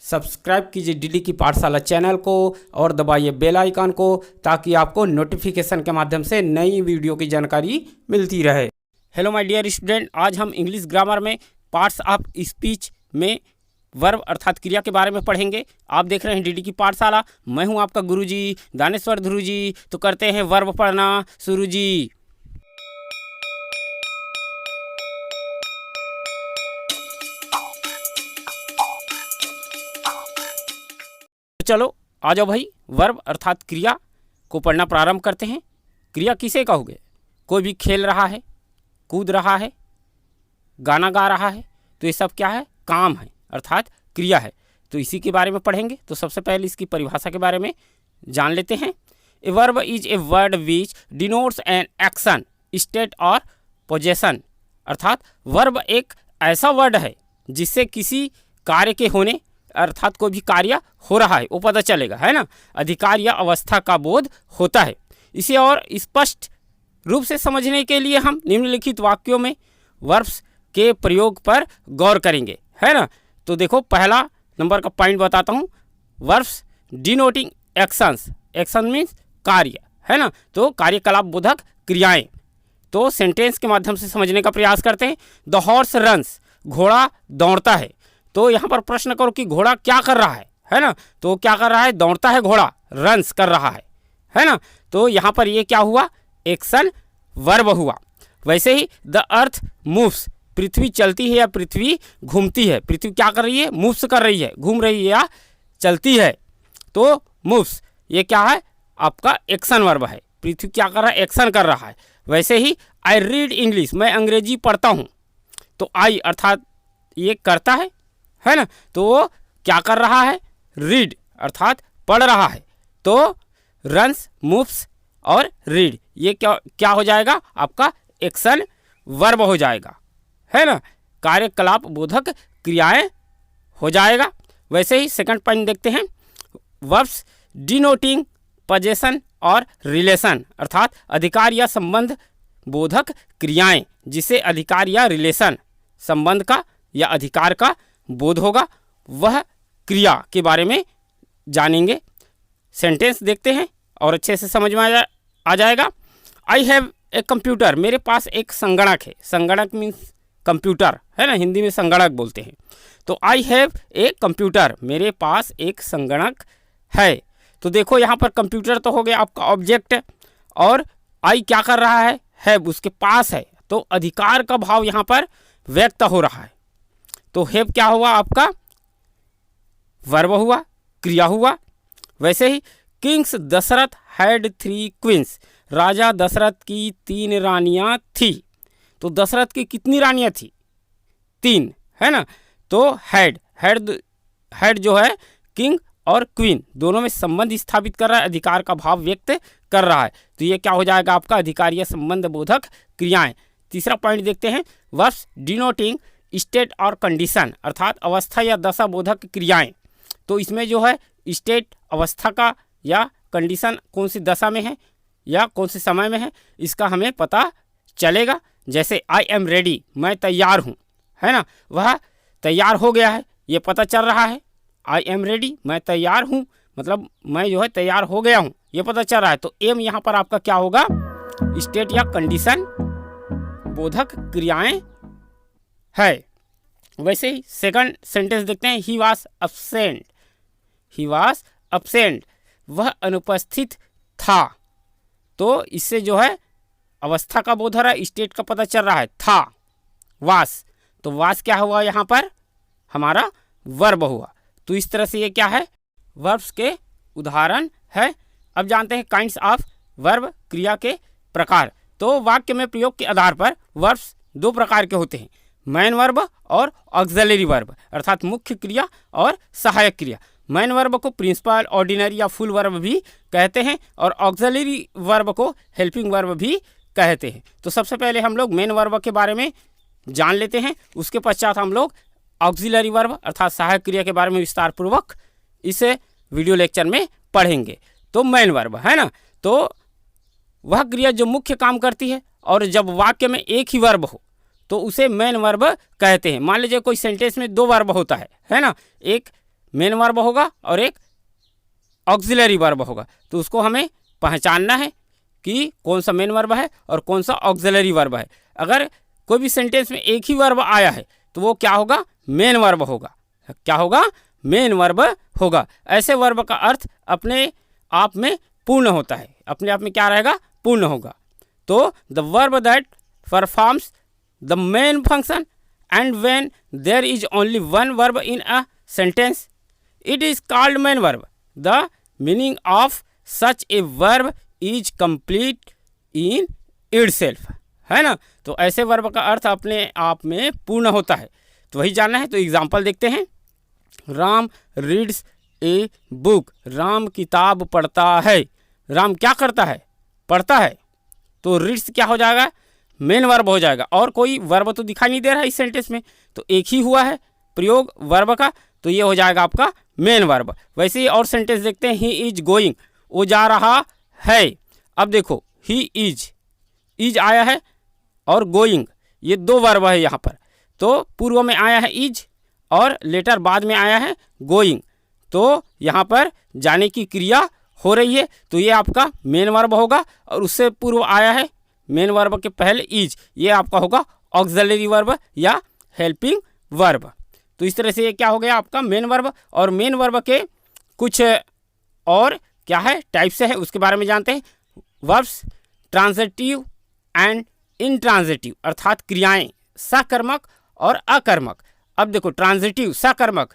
Subscribe कीजिए DD की पाठशाला चैनल को और दबाइए बेल आइकन को ताकि आपको नोटिफिकेशन के माध्यम से नई वीडियो की जानकारी मिलती रहे। हेलो माय डियर स्टूडेंट, आज हम इंग्लिश ग्रामर में पार्ट्स ऑफ स्पीच में वर्ब अर्थात क्रिया के बारे में पढ़ेंगे। आप देख रहे हैं डीडी की पाठशाला। मैं हूं आपका गुरुजी दानेश्वर ध्रुव जी। तो करते हैं वर्ब पढ़ना शुरू जी। चलो आ जाओ भाई, वर्ब अर्थात क्रिया को पढ़ना प्रारंभ करते हैं। क्रिया किसे कहोगे? कोई भी खेल रहा है, कूद रहा है, गाना गा रहा है, तो ये सब क्या है? काम है अर्थात क्रिया है। तो इसी के बारे में पढ़ेंगे। तो सबसे पहले इसकी परिभाषा के बारे में जान लेते हैं। ए verb is a word which denotes an action, state और पोजेशन। अर्थात वर्ब एक ऐसा वर्ड है जिससे किसी कार्य के होने अर्थात कोई भी कार्य हो रहा है वो पता चलेगा, है ना। अधिकार या अवस्था का बोध होता है। इसे और स्पष्ट रूप से समझने के लिए हम निम्नलिखित वाक्यों में वर्ब्स के प्रयोग पर गौर करेंगे, है ना। तो देखो, पहला नंबर का पॉइंट बताता हूँ। Verbs denoting actions, action means कार्य, है ना। तो कार्यकलाप बोधक क्रियाएं। तो सेंटेंस के माध्यम से समझने का प्रयास करते हैं। द हॉर्स रन्स, घोड़ा दौड़ता है। तो यहाँ पर प्रश्न करो कि घोड़ा क्या कर रहा है ना। तो क्या कर रहा है? दौड़ता है घोड़ा, रन्स कर रहा है ना। तो यहाँ पर ये क्या हुआ? एक्शन वर्ब हुआ। वैसे ही द अर्थ मूव्स, पृथ्वी चलती है या पृथ्वी घूमती है। पृथ्वी क्या कर रही है? मूव्स कर रही है, घूम रही है या चलती है। तो मूव्स ये क्या है? आपका एक्शन वर्ब है। पृथ्वी क्या कर रहा है? एक्शन कर रहा है। वैसे ही आई रीड इंग्लिश, मैं अंग्रेजी पढ़ता हूँ। तो आई अर्थात ये करता है ना। तो वो क्या कर रहा है? रीड अर्थात पढ़ रहा है। तो रन्स, मूव्स और रीड ये क्या हो जाएगा? आपका एक्शन वर्ब हो जाएगा, है ना। कार्यकलाप बोधक क्रियाएं हो जाएगा। वैसे ही सेकंड पॉइंट देखते हैं। वर्ब्स डिनोटिंग पोजेशन और रिलेशन, अर्थात अधिकार या संबंध बोधक क्रियाएं जिसे अधिकार या रिलेशन, संबंध का या अधिकार का बोध होगा, वह क्रिया के बारे में जानेंगे। सेंटेंस देखते हैं और अच्छे से समझ में आ जाएगा। आई हैव ए कंप्यूटर, मेरे पास एक संगणक है। संगणक मीन्स कंप्यूटर, है ना, हिंदी में संगणक बोलते हैं। तो आई हैव ए कंप्यूटर, मेरे पास एक संगणक है। तो देखो यहाँ पर कंप्यूटर तो हो गया आपका ऑब्जेक्ट, और आई क्या कर रहा है उसके पास है। तो अधिकार का भाव यहाँ पर व्यक्त हो रहा है। तो हैव क्या हुआ? आपका वर्ब हुआ, क्रिया हुआ। वैसे ही किंग्स दशरथ हैड 3 क्वींस, राजा दशरथ की 3 रानियां थी। तो दशरथ की कितनी रानियां थी? 3, है ना। तो हैड जो है किंग और क्वीन दोनों में संबंध स्थापित कर रहा है, अधिकार का भाव व्यक्त कर रहा है। तो ये क्या हो जाएगा? आपका अधिकार या संबंध बोधक क्रियाएं। तीसरा पॉइंट देखते हैं। वर्ब्स डिनोटिंग स्टेट और कंडीशन, अर्थात अवस्था या दशा बोधक क्रियाएं। तो इसमें जो है स्टेट अवस्था का या कंडीशन कौन सी दशा में है या कौन से समय में है, इसका हमें पता चलेगा। जैसे आई एम रेडी, मैं तैयार हूँ, है ना। वह तैयार हो गया है, ये पता चल रहा है। आई एम रेडी, मैं तैयार हूँ, मतलब मैं जो है तैयार हो गया हूँ, ये पता चल रहा है। तो एम यहाँ पर आपका क्या होगा? स्टेट या कंडीशन बोधक क्रियाएं है। वैसे ही सेकंड सेंटेंस देखते हैं। He was absent, he was absent, वह अनुपस्थित था। तो इससे जो है अवस्था का बोध हो रहा है, स्टेट का पता चल रहा है। था, वास, तो वास क्या हुआ? यहाँ पर हमारा वर्ब हुआ। तो इस तरह से ये क्या है? वर्ब्स के उदाहरण है। अब जानते हैं काइंड्स ऑफ वर्ब, क्रिया के प्रकार। तो वाक्य में प्रयोग के आधार पर वर्ब्स 2 प्रकार के होते हैं, मैन वर्ब और ऑक्सिलरी वर्ब, अर्थात मुख्य क्रिया और सहायक क्रिया। मैन वर्ब को प्रिंसिपल, ऑर्डिनरी या फुल वर्ब भी कहते हैं, और ऑक्सिलरी वर्ब को हेल्पिंग वर्ब भी कहते हैं। तो सबसे पहले हम लोग मेन वर्ब के बारे में जान लेते हैं। उसके पश्चात हम लोग ऑक्सिलरी वर्ब अर्थात सहायक क्रिया के बारे में विस्तार पूर्वक इस वीडियो लेक्चर में पढ़ेंगे। तो मेन वर्ब, है ना, तो वह क्रिया जो मुख्य काम करती है, और जब वाक्य में एक ही वर्ब हो तो उसे मेन वर्ब कहते हैं। मान लीजिए कोई सेंटेंस में 2 वर्ब होता है ना, एक मेन वर्ब होगा और एक ऑक्सिलरी वर्ब होगा। तो उसको हमें पहचानना है कि कौन सा मेन वर्ब है और कौन सा ऑक्सिलरी वर्ब है। अगर कोई भी सेंटेंस में एक ही वर्ब आया है तो वो क्या होगा, मेन वर्ब होगा। क्या होगा, मेन वर्ब होगा। ऐसे वर्ब का अर्थ अपने आप में पूर्ण होता है, अपने आप में क्या रहेगा, पूर्ण होगा। तो the verb that performs the main function and when there is only one verb in a sentence it is called main verb. The meaning of such a verb is complete in itself, है ना। तो ऐसे verb का अर्थ अपने आप में पूर्ण होता है। तो वही जानना है। तो एग्जाम्पल देखते हैं। Ram reads a book, Ram किताब पढ़ता है। राम क्या करता है, पढ़ता है। तो रीड्स क्या हो जाएगा, मेन वर्ब हो जाएगा। और कोई वर्ब तो दिखाई नहीं दे रहा है इस सेंटेंस में, तो एक ही हुआ है प्रयोग वर्ब का, तो ये हो जाएगा आपका मेन वर्ब। वैसे ही और सेंटेंस देखते हैं। ही इज गोइंग, वो जा रहा है। अब देखो ही इज आया है और गोइंग, ये दो वर्ब है यहाँ पर। तो पूर्व में आया है इज और लेटर बाद में आया है गोइंग, तो यहाँ पर जाने की क्रिया हो रही है, तो ये आपका मेन वर्ब होगा। और उससे पूर्व आया है मेन वर्ब के पहले इज, ये आपका होगा ऑक्सिलरी वर्ब या हेल्पिंग वर्ब। तो इस तरह से ये क्या हो गया आपका मेन वर्ब। और मेन वर्ब के कुछ और क्या है टाइप्स है, उसके बारे में जानते हैं। वर्ब्स ट्रांजिटिव एंड इनट्रांजिटिव, अर्थात क्रियाएं सकर्मक और अकर्मक। अब देखो ट्रांजिटिव सकर्मक,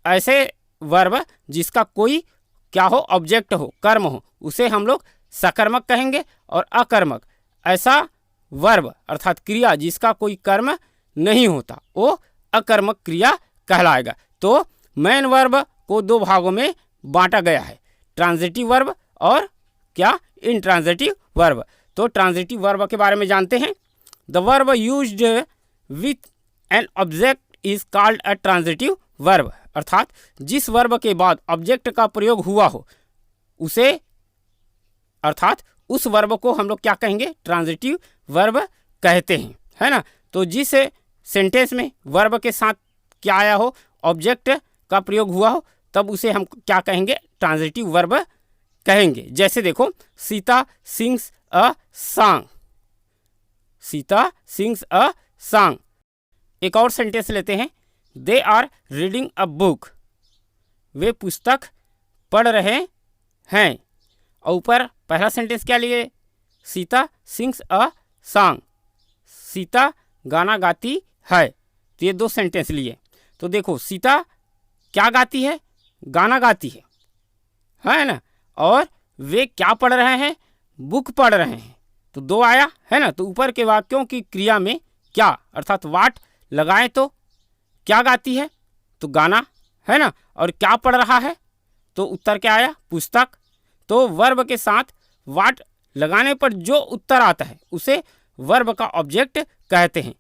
ऐसे वर्ब जिसका कोई क्या हो, ऑब्जेक्ट हो, कर्म हो, उसे हम लोग सकर्मक कहेंगे। और अकर्मक ऐसा वर्ब अर्थात क्रिया जिसका कोई कर्म नहीं होता, वो अकर्मक क्रिया कहलाएगा। तो मेन वर्ब को दो भागों में बांटा गया है, ट्रांजिटिव वर्ब और क्या, इनट्रांजिटिव वर्ब। तो ट्रांजिटिव वर्ब के बारे में जानते हैं। The verb used with an object is called a transitive verb, अर्थात जिस वर्ब के बाद ऑब्जेक्ट का प्रयोग हुआ हो उसे, अर्थात उस वर्ब को हम लोग क्या कहेंगे, ट्रांजिटिव वर्ब कहते हैं, है ना। तो जिस सेंटेंस में वर्ब के साथ क्या आया हो, ऑब्जेक्ट का प्रयोग हुआ हो, तब उसे हम क्या कहेंगे, ट्रांजिटिव वर्ब कहेंगे। जैसे देखो Sita sings a song, Sita sings a song. एक और सेंटेंस लेते हैं। They are reading a book, वे पुस्तक पढ़ रहे हैं। और ऊपर पहला सेंटेंस क्या लिए, Sita sings a song, Sita गाना गाती है। तो ये दो सेंटेंस लिए। तो देखो सीता क्या गाती है, गाना गाती है ना। और वे क्या पढ़ रहे हैं, बुक पढ़ रहे हैं। तो दो आया, है ना। तो ऊपर के वाक्यों की क्रिया में क्या अर्थात वाट लगाएं तो क्या गाती है, तो गाना, है ना। और क्या पढ़ रहा है, तो उत्तर क्या आया, पुस्तक। तो वर्ब के साथ वाट लगाने पर जो उत्तर आता है उसे वर्ब का ऑब्जेक्ट कहते हैं।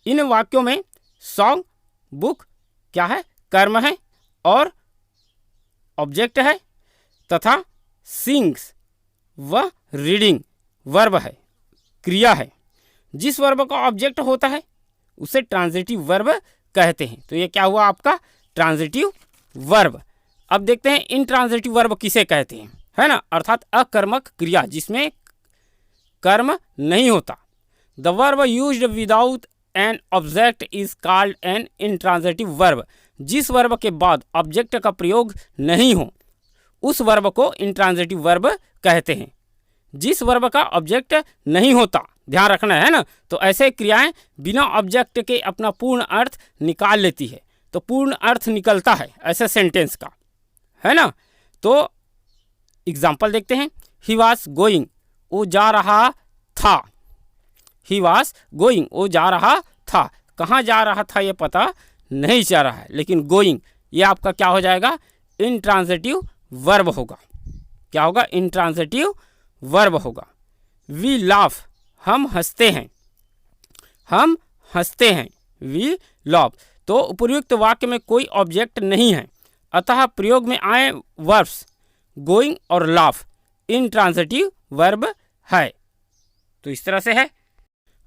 इन वाक्यों में सॉन्ग, बुक क्या है, कर्म है और ऑब्जेक्ट है, तथा सिंग्स व रीडिंग वर्ब है, क्रिया है। जिस वर्ब का ऑब्जेक्ट होता है उसे ट्रांजिटिव वर्ब कहते हैं। तो ये क्या हुआ आपका ट्रांजिटिव वर्ब। अब देखते हैं इनट्रांजिटिव वर्ब किसे कहते हैं, है ना, अर्थात अकर्मक क्रिया जिसमें कर्म नहीं होता। The verb used without an object is called an intransitive verb. जिस वर्ब के बाद ऑब्जेक्ट का प्रयोग नहीं हो उस वर्ब को इनट्रांजिटिव वर्ब कहते हैं। जिस वर्ब का ऑब्जेक्ट नहीं होता, ध्यान रखना है ना। तो ऐसे क्रियाएं बिना ऑब्जेक्ट के अपना पूर्ण अर्थ निकाल लेती है। तो पूर्ण अर्थ निकलता है ऐसे सेंटेंस का, है ना। तो एग्जाम्पल देखते हैं। ही वॉज गोइंग, वो जा रहा था। ही वॉज गोइंग, वो जा रहा था। कहाँ जा रहा था ये पता नहीं चल रहा है, लेकिन गोइंग ये आपका क्या हो जाएगा, इनट्रांजिटिव वर्ब होगा। क्या होगा, इनट्रांजिटिव वर्ब होगा। वी लाफ, हम हंसते हैं, हम हंसते हैं, वी लाफ। तो उपयुक्त वाक्य में कोई ऑब्जेक्ट नहीं है, अतः प्रयोग में आए वर्ब्स गोइंग और लाफ इनट्रांजिटिव वर्ब है। तो इस तरह से है।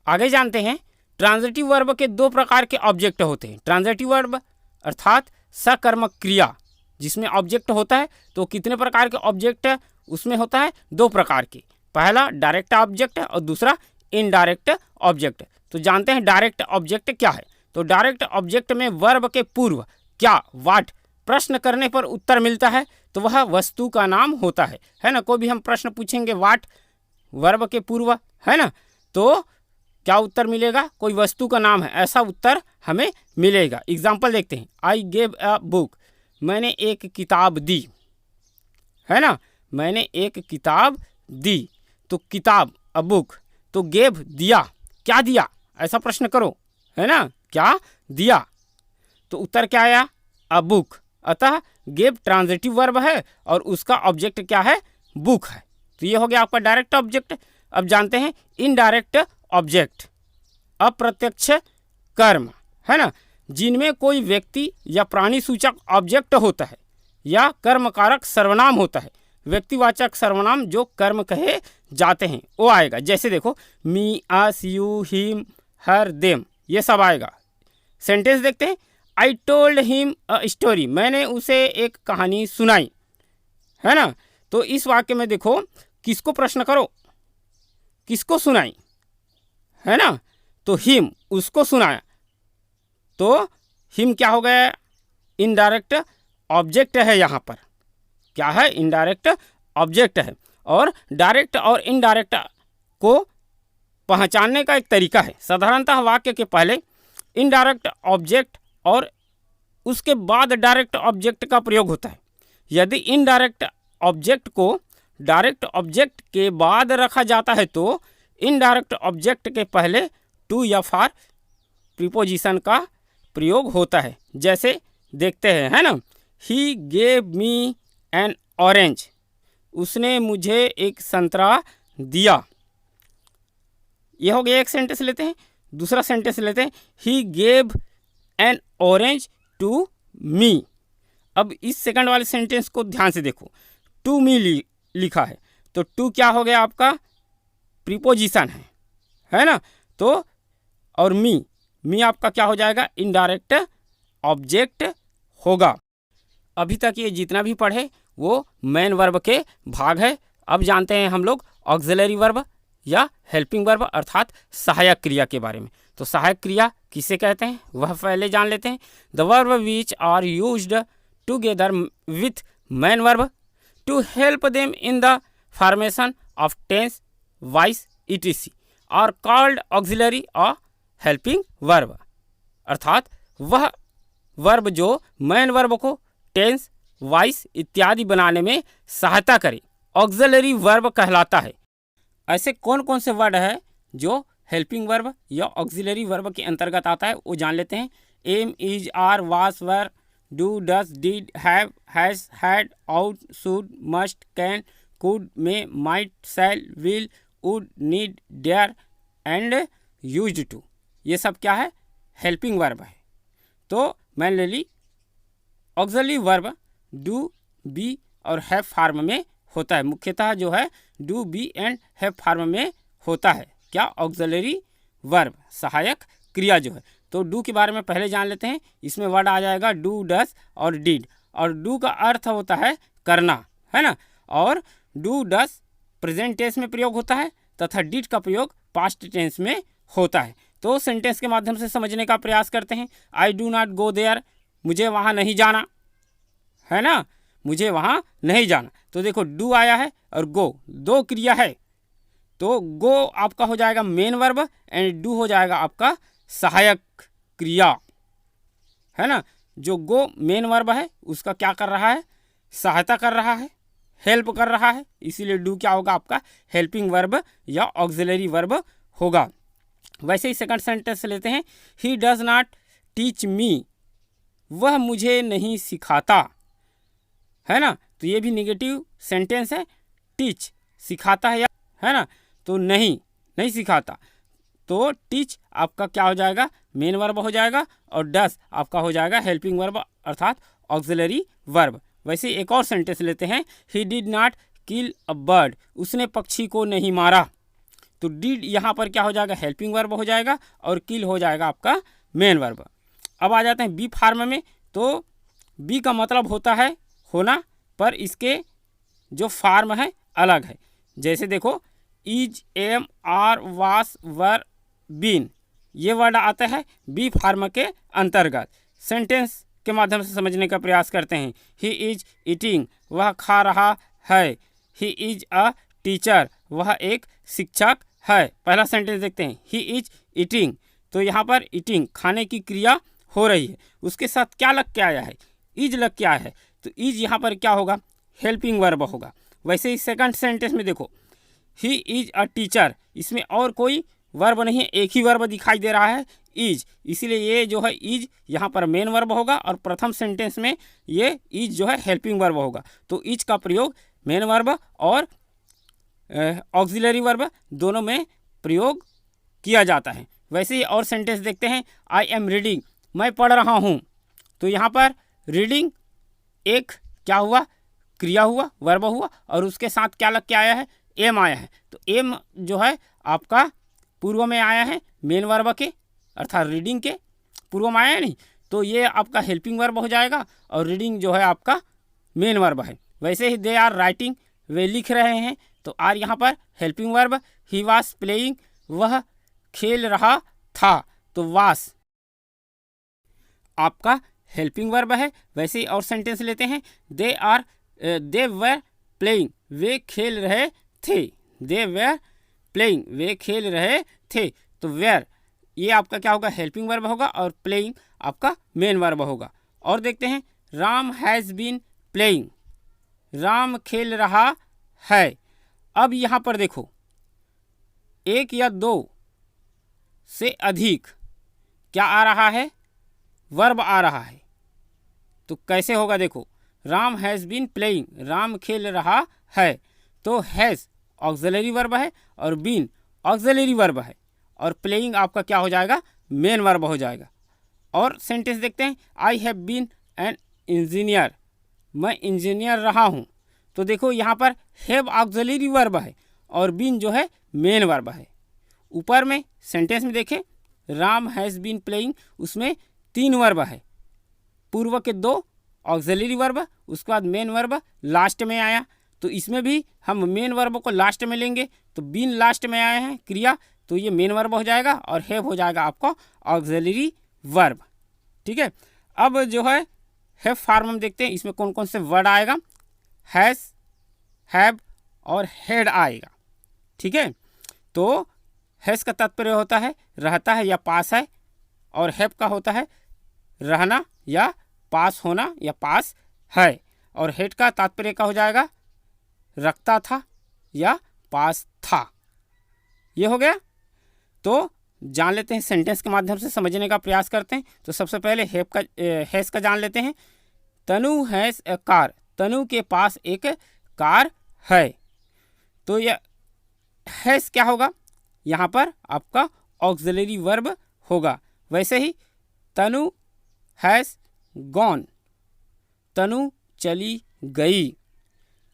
आगे जानते हैं ट्रांजिटिव वर्ब के दो प्रकार के ऑब्जेक्ट होते हैं। ट्रांजिटिव वर्ब अर्थात सकर्मक क्रिया जिसमें ऑब्जेक्ट होता है, तो कितने प्रकार के ऑब्जेक्ट उसमें होता है? 2 प्रकार के। पहला डायरेक्ट ऑब्जेक्ट और दूसरा इनडायरेक्ट ऑब्जेक्ट। तो जानते हैं डायरेक्ट ऑब्जेक्ट क्या है। तो डायरेक्ट ऑब्जेक्ट में वर्ब के पूर्व क्या, व्हाट प्रश्न करने पर उत्तर मिलता है तो वह वस्तु का नाम होता है ना। कोई भी हम प्रश्न पूछेंगे व्हाट वर्ब के पूर्व, है ना, तो क्या उत्तर मिलेगा? कोई वस्तु का नाम है, ऐसा उत्तर हमें मिलेगा। एग्जाम्पल देखते हैं। आई गेव अ बुक, मैंने एक किताब दी, है ना, मैंने एक किताब दी। तो किताब अ बुक, तो गेव दिया, क्या दिया, ऐसा प्रश्न करो, है ना, क्या दिया, तो उत्तर क्या आया? A book. अतः गेव ट्रांजिटिव वर्ब है और उसका ऑब्जेक्ट क्या है? बुक है। तो ये हो गया आपका डायरेक्ट ऑब्जेक्ट। अब जानते हैं इनडायरेक्ट ऑब्जेक्ट, अप्रत्यक्ष कर्म, है ना, जिनमें कोई व्यक्ति या प्राणी सूचक ऑब्जेक्ट होता है या कर्मकारक सर्वनाम होता है। व्यक्तिवाचक सर्वनाम जो कर्म कहे जाते हैं वो आएगा। जैसे देखो मी, अस, यू, हिम, हर, देम, ये सब आएगा। सेंटेंस देखते हैं। I told him a story, मैंने उसे एक कहानी सुनाई, है ना। तो इस वाक्य में देखो किसको प्रश्न करो, किसको सुनाई, है ना, तो हिम, उसको सुनाया। तो हिम क्या हो गया? इनडायरेक्ट ऑब्जेक्ट है, यहाँ पर क्या है? इनडायरेक्ट ऑब्जेक्ट है। और डायरेक्ट और इनडायरेक्ट को पहचानने का एक तरीका है। साधारणतः वाक्य के पहले इनडायरेक्ट ऑब्जेक्ट और उसके बाद डायरेक्ट ऑब्जेक्ट का प्रयोग होता है। यदि इनडायरेक्ट ऑब्जेक्ट को डायरेक्ट ऑब्जेक्ट के बाद रखा जाता है तो इनडायरेक्ट ऑब्जेक्ट के पहले टू या फॉर प्रीपोजिशन का प्रयोग होता है। जैसे देखते हैं, है ना, he gave me N orange, उसने मुझे एक संतरा दिया। ये हो गया एक सेंटेंस। लेते हैं दूसरा सेंटेंस, लेते हैं he gave an orange to me. अब इस सेकंड वाले सेंटेंस को ध्यान से देखो, टू मी लिखा है, तो टू क्या हो गया आपका? प्रीपोजिशन है ना। तो और मी आपका क्या हो जाएगा? इनडायरेक्ट ऑब्जेक्ट होगा। अभी तक ये जितना भी पढ़े वो मेन वर्ब के भाग है। अब जानते हैं हम लोग ऑक्सिलरी वर्ब या हेल्पिंग वर्ब अर्थात सहायक क्रिया के बारे में। तो सहायक क्रिया किसे कहते हैं वह पहले जान लेते हैं। The verb which are used together with main verb to help them in the formation of tense, voice, etc are called auxiliary और हेल्पिंग वर्ब। अर्थात वह वर्ब जो मेन वर्ब को टेंस, वॉइस इत्यादि बनाने में सहायता करे ऑक्सिलरी वर्ब कहलाता है। ऐसे कौन कौन से वर्ड है जो हेल्पिंग वर्ब या ऑक्सिलरी वर्ब के अंतर्गत आता है वो जान लेते हैं। Am, is, are, was, were, do, does, did, have, has, had, ought, should, must, can, could, may, might, shall, will, would, need, dare and used to, ये सब क्या है? हेल्पिंग वर्ब है। तो mainly auxiliary verb do, be और have form में होता है। मुख्यतः जो है do, be and have form में होता है। क्या? ऑक्सिलरी वर्ब, सहायक क्रिया जो है। तो डू के बारे में पहले जान लेते हैं। इसमें वर्ड आ जाएगा डू, डज और डिड। और डू का अर्थ होता है करना, है ना। और डू, डज प्रेजेंट टेंस में प्रयोग होता है तथा डिड का प्रयोग पास्ट टेंस में होता है। तो सेंटेंस के माध्यम से समझने का प्रयास करते हैं। I do not go there, मुझे वहाँ नहीं जाना, है ना, मुझे वहाँ नहीं जाना। तो देखो डू आया है और गो, दो क्रिया है। तो गो आपका हो जाएगा मेन वर्ब एंड डू हो जाएगा आपका सहायक क्रिया, है ना। जो गो मेन वर्ब है उसका क्या कर रहा है? सहायता कर रहा है, हेल्प कर रहा है, इसीलिए डू क्या होगा आपका? हेल्पिंग वर्ब या ऑक्सिलरी वर्ब होगा। वैसे ही सेकंड सेंटेंस लेते हैं। He does not teach me, वह मुझे नहीं सिखाता, है ना। तो ये भी निगेटिव सेंटेंस है। टीच सिखाता है, है ना, तो नहीं सिखाता। तो टीच आपका क्या हो जाएगा? मेन वर्ब हो जाएगा और डस आपका हो जाएगा हेल्पिंग वर्ब अर्थात ऑक्सिलरी वर्ब। वैसे एक और सेंटेंस लेते हैं। He did not kill a bird, उसने पक्षी को नहीं मारा। तो डिड यहाँ पर क्या हो जाएगा? हेल्पिंग वर्ब हो जाएगा और किल हो जाएगा आपका मेन वर्ब। अब आ जाते हैं बी फार्म में। तो बी का मतलब होता है होना, पर इसके जो फार्म है अलग है। जैसे देखो इज, एम, आर, वास, वर, बीन, ये वर्ड आते हैं बी फार्म के अंतर्गत। सेंटेंस के माध्यम से समझने का प्रयास करते हैं। ही इज ईटिंग, वह खा रहा है। ही इज अ टीचर, वह एक शिक्षक है। पहला सेंटेंस देखते हैं, ही इज ईटिंग, तो यहाँ पर ईटिंग खाने की क्रिया हो रही है, उसके साथ क्या लग के आया है, इज लग के आया है, तो इज यहाँ पर क्या होगा, हेल्पिंग वर्ब होगा। वैसे ही सेकंड सेंटेंस में देखो, ही इज अ टीचर, इसमें और कोई वर्ब नहीं है, एक ही वर्ब दिखाई दे रहा है, इज, इसीलिए ये जो है इज यहाँ पर मेन वर्ब होगा और प्रथम सेंटेंस में ये इज जो है हेल्पिंग वर्ब होगा। तो इज का प्रयोग मेन वर्ब और ऑक्सिलरी वर्ब दोनों में प्रयोग किया जाता है। वैसे ही और सेंटेंस देखते हैं, आई एम रीडिंग, मैं पढ़ रहा हूँ, तो यहाँ पर रीडिंग एक क्या हुआ, क्रिया हुआ, वर्ब हुआ, और उसके साथ क्या लग के आया है, एम आया है। तो एम जो है आपका पूर्व में आया है मेन वर्ब के, अर्थात रीडिंग के पूर्व में आया है नहीं, तो ये आपका हेल्पिंग वर्ब हो जाएगा और रीडिंग जो है आपका मेन वर्ब है। वैसे ही दे आर राइटिंग, वे लिख रहे हैं, तो आर यहाँ पर helping verb. He was playing, वह खेल रहा था, तो वास आपका हेल्पिंग वर्ब है। वैसे ही और सेंटेंस लेते हैं, दे वर प्लेइंग, वे खेल रहे थे। दे वर प्लेइंग, वे खेल रहे थे, तो वेयर ये आपका क्या होगा, हेल्पिंग वर्ब होगा और प्लेइंग आपका मेन वर्ब होगा। और देखते हैं, Ram has been playing, Ram खेल रहा है। अब यहाँ पर देखो, एक या दो से अधिक क्या आ रहा है, वर्ब आ रहा है, तो कैसे होगा, देखो Ram has been playing, Ram खेल रहा है, तो हैज़ ऑक्सिलरी वर्ब है और बीन ऑक्सिलरी वर्ब है और प्लेइंग आपका क्या हो जाएगा, मेन वर्ब हो जाएगा। और सेंटेंस देखते हैं, I have been an engineer, मैं इंजीनियर रहा हूँ, तो देखो यहाँ पर हैव ऑक्सिलरी वर्ब है और बीन जो है मेन वर्ब है। ऊपर में सेंटेंस में देखें, राम हैज़ बीन प्लेइंग, उसमें 3 वर्ब है, पूर्व के 2 ऑक्सिलरी वर्ब, उसके बाद मेन वर्ब लास्ट में आया, तो इसमें भी हम मेन वर्ब को लास्ट में लेंगे, तो बीन लास्ट में आए हैं क्रिया, तो ये मेन वर्ब हो जाएगा और हैव हो जाएगा आपको ऑक्सिलरी वर्ब। ठीक है, अब जो है हैव फॉर्म हम देखते हैं, इसमें कौन कौन से वर्ड आएगा, हैज़, हैव और हैड आएगा। ठीक है, तो हैज़ का तात्पर्य होता है रहता है या पास है, और हैव का होता है रहना या पास होना या पास है, और हैड का तात्पर्य का हो जाएगा रखता था या पास था। ये हो गया, तो जान लेते हैं, सेंटेंस के माध्यम से समझने का प्रयास करते हैं। तो सबसे पहले हैज़ का जान लेते हैं। तनु हैज़ ए कार, तनु के पास एक कार है, तो यह हैज़ क्या होगा, यहाँ पर आपका ऑक्सिलरी वर्ब होगा। वैसे ही तनु हैज़ गॉन, तनु चली गई,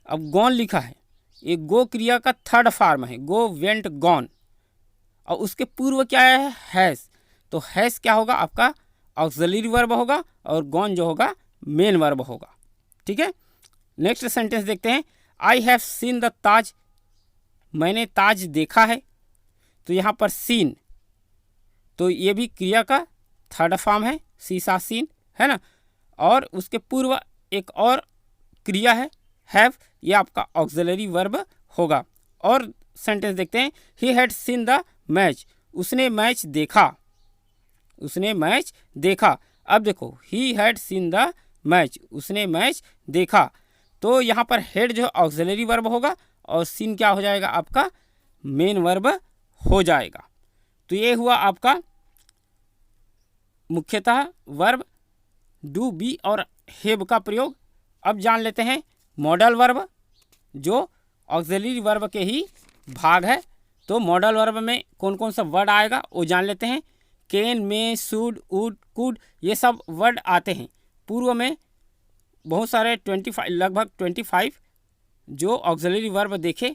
अब गॉन लिखा है, ये गो क्रिया का थर्ड फॉर्म है, गो, वेंट, गॉन, और उसके पूर्व क्या है, हैज़, तो हैज़ क्या होगा आपका ऑक्सिलरी वर्ब होगा और गॉन जो होगा मेन वर्ब होगा। ठीक है, नेक्स्ट सेंटेंस देखते हैं, आई हैव सीन द ताज, मैंने ताज देखा है, तो यहाँ पर सीन, तो ये भी क्रिया का थर्ड फॉर्म है, सीसा सीन है ना, और उसके पूर्व एक और क्रिया है हैव, ये आपका ऑक्सिलरी वर्ब होगा। और सेंटेंस देखते हैं, he had seen the match, उसने मैच देखा, उसने मैच देखा। अब देखो, he had seen the match, उसने मैच देखा, तो यहाँ पर हेड जो ऑक्सिलरी वर्ब होगा और सीन क्या हो जाएगा आपका मेन वर्ब हो जाएगा। तो ये हुआ आपका मुख्यतः वर्ब डू, बी और हैव का प्रयोग। अब जान लेते हैं मॉडल वर्ब, जो ऑक्सिलरी वर्ब के ही भाग है। तो मॉडल वर्ब में कौन कौन सा वर्ड आएगा वो जान लेते हैं। Can, may, should, would, could, ये सब वर्ड आते हैं। पूर्व में बहुत सारे 25 लगभग 25 जो ऑक्सिलरी वर्ब देखे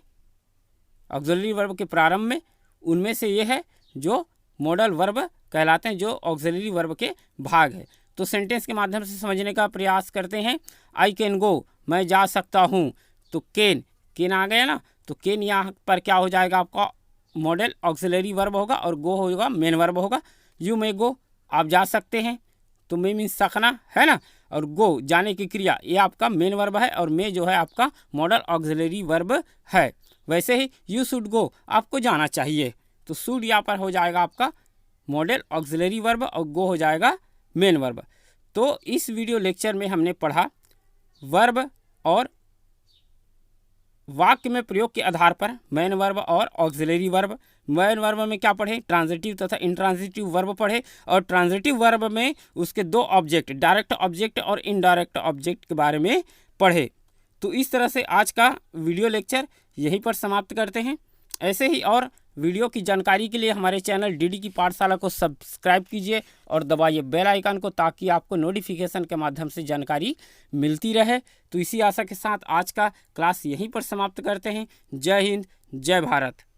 ऑक्सिलरी वर्ब के प्रारंभ में, उनमें से ये है जो मॉडल वर्ब कहलाते हैं, जो ऑक्सिलरी वर्ब के भाग है। तो सेंटेंस के माध्यम से समझने का प्रयास करते हैं। आई कैन गो, मैं जा सकता हूँ, तो कैन आ गया ना, तो कैन यहाँ पर क्या हो जाएगा आपका मॉडल ऑक्सिलरी वर्ब होगा और गो होगा मेन वर्ब होगा। यू मे गो, आप जा सकते हैं, तो मे मीन्स सकना है ना, और गो जाने की क्रिया ये आपका मेन वर्ब है और मे जो है आपका मॉडल ऑक्सिलरी वर्ब है। वैसे ही यू शुड गो, आपको जाना चाहिए, तो शुड यहाँ पर हो जाएगा आपका मॉडल ऑक्सिलरी वर्ब और गो हो जाएगा मेन वर्ब। तो इस वीडियो लेक्चर में हमने पढ़ा वर्ब और वाक्य में प्रयोग के आधार पर मेन वर्ब और ऑक्सिलरी वर्ब। मेन वर्ब में क्या पढ़े, ट्रांजिटिव तथा इंट्रांजिटिव वर्ब पढ़े, और ट्रांजिटिव वर्ब में उसके दो ऑब्जेक्ट, डायरेक्ट ऑब्जेक्ट और इनडायरेक्ट ऑब्जेक्ट के बारे में पढ़े। तो इस तरह से आज का वीडियो लेक्चर यहीं पर समाप्त करते हैं। ऐसे ही और वीडियो की जानकारी के लिए हमारे चैनल डीडी की पाठशाला को सब्सक्राइब कीजिए और दबाइए बेल आइकन को, ताकि आपको नोटिफिकेशन के माध्यम से जानकारी मिलती रहे। तो इसी आशा के साथ आज का क्लास यहीं पर समाप्त करते हैं। जय हिंद, जय भारत।